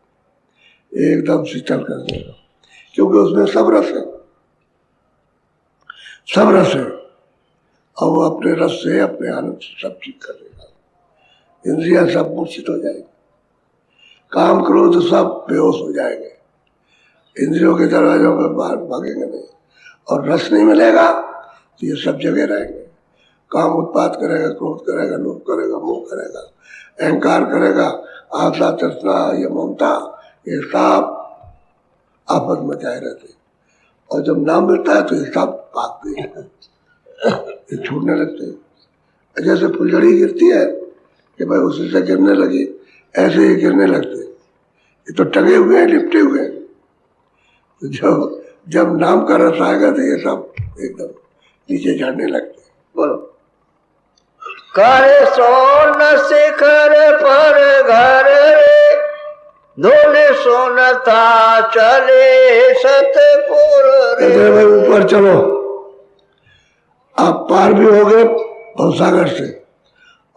एकदम शीतल कर देगा, क्योंकि उसमें सब रस है, सब रस है। और वो अपने रस से, अपने आनंद से सब ठीक कर देगा। इंद्रियां सब मूर्छित हो जाएगी, काम क्रोध सब बेहोश हो जाएंगे, इंद्रियों के दरवाजों पर बाहर भागेंगे नहीं। और रस नहीं मिलेगा तो ये सब जगह रहेंगे। काम उत्पाद करेगा, क्रोध करेगा, लोभ करेगा, मोह करेगा, अहंकार करेगा, आशा, तृष्णा, ये ममता, ये सब आफत मचाए रहते। और जब नाम मिलता है तो ये सब भागते हैं, ये छूटने लगते हैं। जैसे फुलझड़ी गिरती है कि भाई उसी से गिरने लगी, ऐसे ही गिरने लगते। ये तो टंगे हुए हैं, लिपटे हुए हैं। तो जब नाम का रस आएगा तो ये सब एकदम नीचे झड़ने लगते। बोलो। कर सोन शिखर पर घर रे, धोने सोनता चले सतपुर रे। भाई ऊपर चलो, आप पार भी हो गए भवसागर से,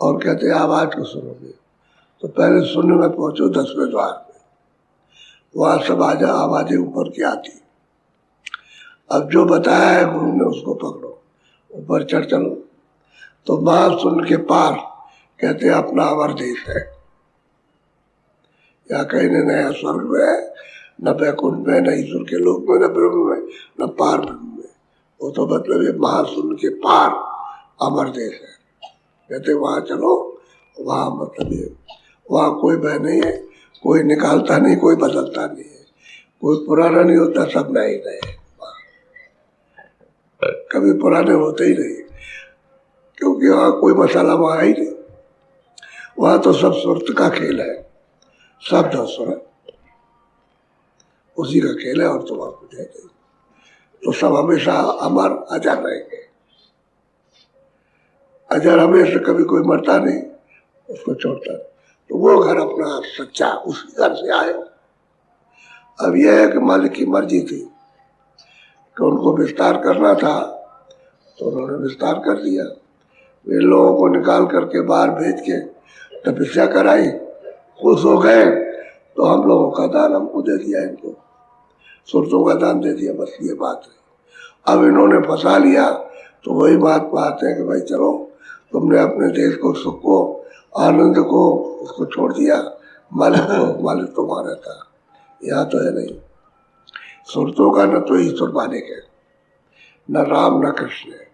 और कहते आवाज को सुनोगे तो पहले सुनने में पहुंचो 10वें द्वार में, वहां सब आवाजें ऊपर की आती। अब जो बताया है गुरु ने उसको पकड़ो, ऊपर चढ़ चलो। तो महाशून्य के पार कहते अपना अमर देश है। या कहीं न नया स्वर्ग में, न बैकुंठ में, न ईश्वर के लोक में, न ब्रह्म में, न पार ब्रह्म में। वो तो मतलब ये महाशून्य के पार अमर देश है। कहते वहां चलो, वहां मतलब ये, वहां कोई भय नहीं है, कोई निकालता नहीं, कोई बदलता नहीं है, कोई पुराना नहीं होता, सब नए नए। कभी पुराने होते ही नहीं, क्योंकि वहां कोई मसाला वहां ही नहीं। वहां तो सब सुरत का खेल है, शब्द और सुर उसी का खेल है, और तो वहां कुछ है नहीं। तो सब हमेशा अमर अजर रहेंगे। अजर हमेशा कभी कोई मरता नहीं, उसको छोड़ता नहीं। तो वो घर अपना सच्चा, उसी घर से आए। अब यह है कि मालिक की मर्जी थी कि उनको विस्तार करना था, तो उन्होंने विस्तार कर दिया। वे लोगों को निकाल करके बाहर भेज के तपस्या कराई, खुश हो गए, तो हम लोगों का दान हमको दे दिया, इनको सुरतों का दान दे दिया, बस ये बात है। अब इन्होंने फंसा लिया, तो वही बात पाते हैं कि भाई चलो, तुमने अपने देश को, सुख को, आनंद को, उसको छोड़ दिया, मालिक तुम्हारा था, यहाँ तो है नहीं। सुरतों का न तो ईश्वर मालिक है, न राम न कृष्ण है,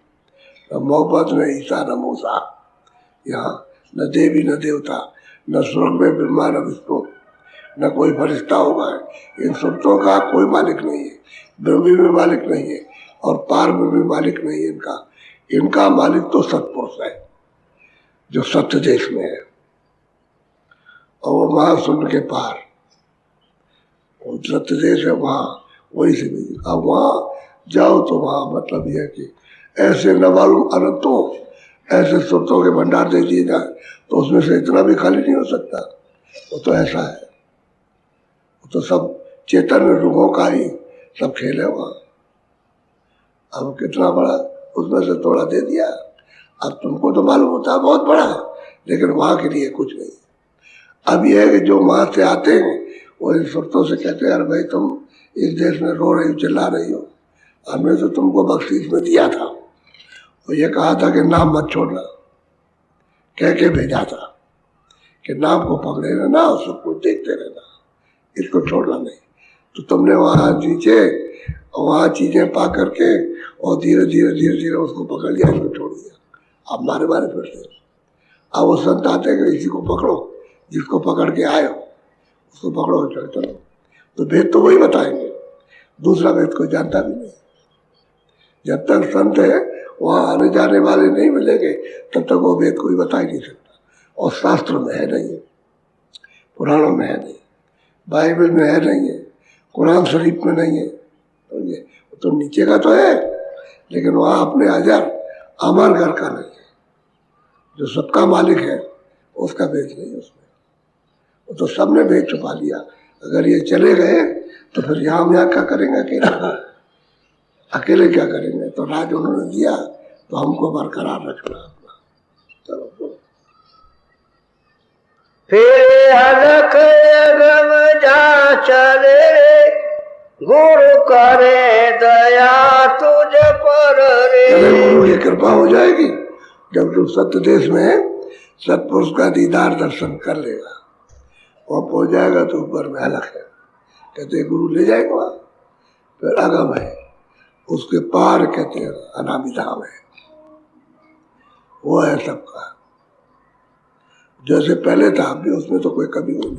न मोहब्बत न ईसा न मूसा, यहाँ न देवी न देवता, न स्वर्ग में ब्रह्मा न विष्णु, न कोई फरिश्ता होगा। इन सुरतों का कोई मालिक नहीं है, ब्रह्मी में मालिक नहीं है और पार में भी मालिक नहीं है इनका। इनका मालिक तो सतपुरुष है जो सत्य देश में है, और वो महाशून्य के पार, वो सत्य देश है, वहाँ वही से भी। अब वहाँ जाओ तो वहाँ मतलब यह है कि ऐसे न मालूम अनंतों ऐसे सुरतों के भंडार दे दिए जाए तो उसमें से इतना भी खाली नहीं हो सकता। वो तो ऐसा है, वो तो सब चैतन्य रूपों का ही सब खेल है वहाँ। अब कितना बड़ा, उसमें से थोड़ा दे दिया। अब तुमको तो मालूम होता है बहुत बड़ा है, लेकिन वहाँ के लिए कुछ नहीं। अब यह है कि जो वहाँ से आते हैं वो इन सुरतों से कहते हैं, अरे भाई तुम इस देश में रो रही हो, चिल्ला रही हो, हमने तो तुमको बख्शीश में दिया था, और ये कहा था कि नाम मत छोड़ना, कह के भेजा था कि नाम को पकड़े रहना और सब कुछ देखते रहना, इसको छोड़ना नहीं। तो तुमने वहाँ नीचे वहाँ चीजें पा करके और धीरे धीरे धीरे धीरे उसको पकड़ लिया, इसको छोड़ दिया। अब मारे मारे फिरते। अब वो संत आते हैं कि इसी को पकड़ो, जिसको पकड़ के आए हो उसको पकड़ो, चल चलो। तो वेद तो वही बताएंगे, दूसरा वेद कोई जानता भी नहीं। जब तक संत है वहाँ आने जाने वाले नहीं मिलेंगे तब तक वो वेद कोई बता ही नहीं सकता। और शास्त्र में है नहीं, पुराणों में है नहीं, बाइबल में है नहीं है, कुरान शरीफ में नहीं है। तो ये तो नीचे का तो है, लेकिन वहाँ अपने अजर अमर घर का नहीं है, जो सबका मालिक है उसका भेद नहीं है उसमें। वो तो सबने भेद छुपा लिया। अगर ये चले गए तो फिर यहाँ क्या करेंगे अकेले क्या करेंगे? तो राज उन्होंने दिया तो हमको बरकरार रखना अपना। चलो फिर अलख अगम जा चले, गुरु करे दया तुझ पर रे। गुरु की कृपा हो जाएगी जब तू सत्य देश में सतपुरुष का दीदार दर्शन कर लेगा, वहाँ पहुँच जाएगा तो ऊपर में अलख है, कहते गुरु ले जाएगा वहाँ। फिर अगम है, उसके पार कहते हैं अनामी धाम है, वो है सबका। जैसे पहले था अब भी उसमें तो कोई कमी नहीं,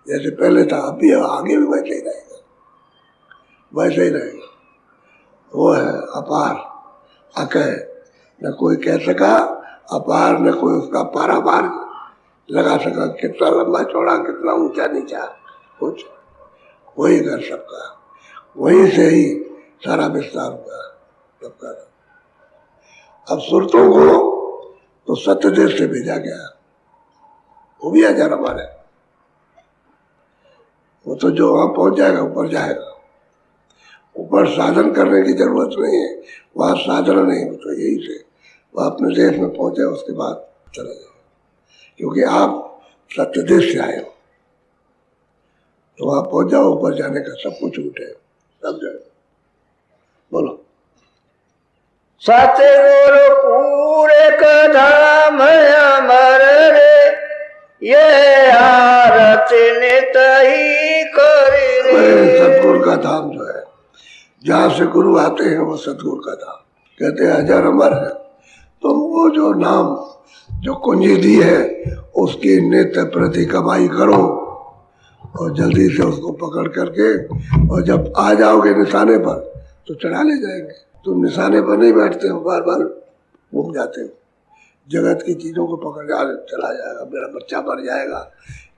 जैसे पहले था अब भी आगे भी वैसे ही रहेगा, वैसे ही रहेगा। वो है अपार, अकह, न कोई कह सका अपार, न कोई उसका पारापार लगा सका, कितना लंबा चौड़ा, कितना ऊंचा नीचा, कुछ वही कर सबका, वहीं से ही सारा विस्तार हुआ सबका। अब सुरतों को तो सत्य देश से भेजा गया, वो भी हजार हमारे, वो तो जो वहां पहुंच जाएगा ऊपर जाएगा। ऊपर साधन करने की जरूरत नहीं है, वहां साधन नहीं, तो यही से वह अपने देश में पहुंचे उसके बाद चला जाए। क्योंकि आप सत्य देश से आए हो तो वहां पहुंच जाओ, ऊपर जाने का सब कुछ उठे सब जाए। बोलो सतगुरु पूरे का धाम अमर रे, ये आरती नित ही करे। सतगुरु का धाम जो है, जहाँ से गुरु आते हैं वो सतगुरु का धाम कहते हैं, हजार अमर है। तो वो जो नाम जो कुंजी दी है उसकी नित्य प्रति कमाई करो और जल्दी से उसको पकड़ करके, और जब आ जाओगे निशाने पर तो चढ़ा ले जाएंगे। तुम निशाने पर नहीं बैठते हो, बार बार घूम जाते हो, जगत की चीज़ों को पकड़ चला जाएगा, मेरा बच्चा मर जाएगा,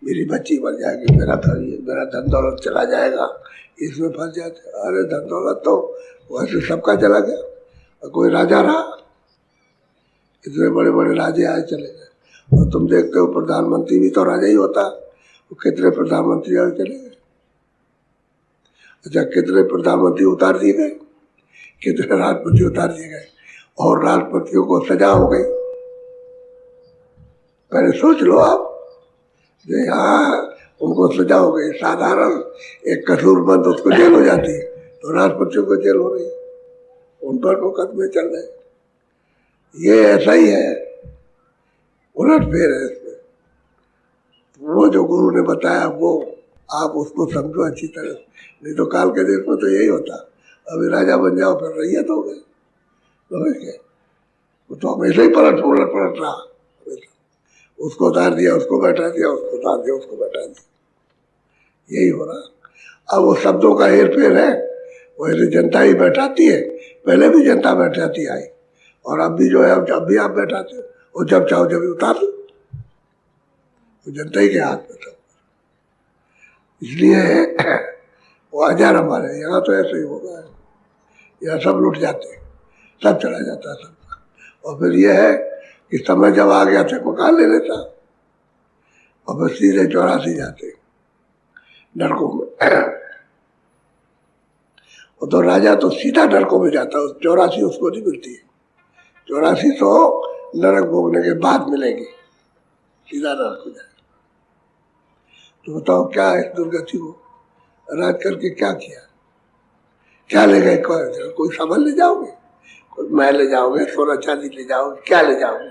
मेरी बच्ची मर जाएगी, मेरा धन दौलत चला जाएगा, इसमें फंस जाते। अरे धन दौलत तो वैसे सबका चला गया, कोई राजा रहा, इतने बड़े बड़े राजे आए चले गए। और तुम देखते हो प्रधानमंत्री भी तो राजा ही होता, तो कितने प्रधानमंत्री आए चले गए। अच्छा, कितने प्रधानमंत्री उतार दिए गए, कितने राष्ट्रपति उतार दिए गए, और राष्ट्रपतियों को सजा हो गई। पहले सोच लो आप, यहाँ उनको सजा हो गई, साधारण एक कसूरमंद उसको जेल हो जाती है, तो राष्ट्रपतियों को जेल हो रही है, उन पर मुकदमे चल रहे। ये ऐसा ही है, उलट फेर है इसमें। वो जो गुरु ने बताया वो आप उसको समझो अच्छी तरह, नहीं तो काल के देश में तो यही होता, अभी राजा बन जाओ फिर रैयत हो गए, वो तो हमेशा ही पलट रहा, उसको उतार दिया, उसको बैठा दिया, उसको उतार दिया, उसको बैठा दिया, यही हो रहा। अब वो शब्दों का हेर फेर है, वैसे जनता ही बैठाती है, पहले भी जनता बैठाती आई, और अब भी जो है जब भी आप बैठाते हो, और जब चाहो जब उतार लो, तो जनता ही के हाथ में सब। इसलिए वो आजार हमारे यहाँ तो ऐसे ही होगा, यहाँ सब लुट जाते, सब चला जाता है सबका। और फिर ये है कि समय जब आ गया थे मकान ले लेता, और फिर सीधे 84 जाते नरकों में। और तो राजा तो सीधा नरकों में जाता, 84 उसको नहीं मिलती है, 84 तो नरक भोगने के बाद मिलेगी, सीधा नरक हो जाए। तो बताओ क्या इस दुर्गति को राज करके क्या किया, क्या ले गए? कोई सामान ले जाओगे, कोई महल ले जाओगे, सोना चांदी ले जाओगे, क्या ले जाओगे?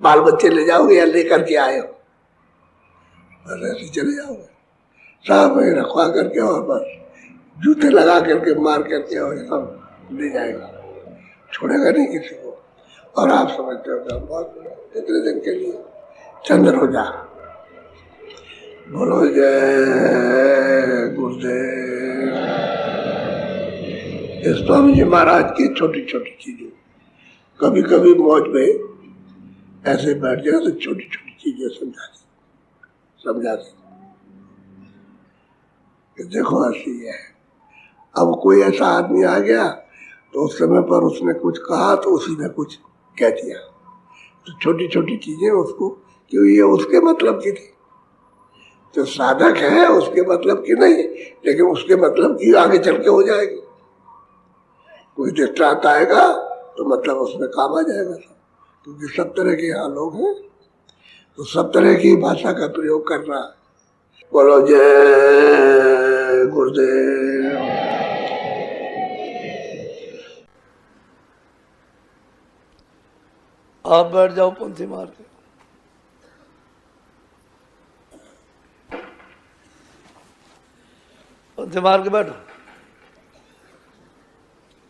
बाल बच्चे ले जाओगे या लेकर के आए हो? बस ऐसे चले जाओगे, सब रखवा करके, और बस जूते लगा करके मार करके, और सब ले जाएगा, छोड़ेगा नहीं किसी को। और आप समझते हो बहुत इतने दिन के लिए चंद्र हो जा। बोलो जय गुरुदेव। स्वामी जी महाराज की छोटी छोटी चीजें, कभी कभी मौज में ऐसे बैठ जाए तो छोटी छोटी चीजें समझा दी। देखो ऐसी है, अब कोई ऐसा आदमी आ गया तो उस समय पर उसने कुछ कहा तो उसी ने कुछ कह दिया, तो छोटी छोटी चीजें उसको, क्यों ये उसके मतलब की थी, तो साधक है उसके मतलब की नहीं, लेकिन उसके मतलब की आगे चल के हो जाएगी। कोई दृष्टांत आएगा तो मतलब उसमें काम आ जाएगा सब, क्योंकि सब तरह के यहाँ लोग हैं, तो सब तरह की भाषा का प्रयोग करना। बोलो जय गुरुदेव। आप बैठ जाओ पंथी मार के। पंथी मार के बैठो।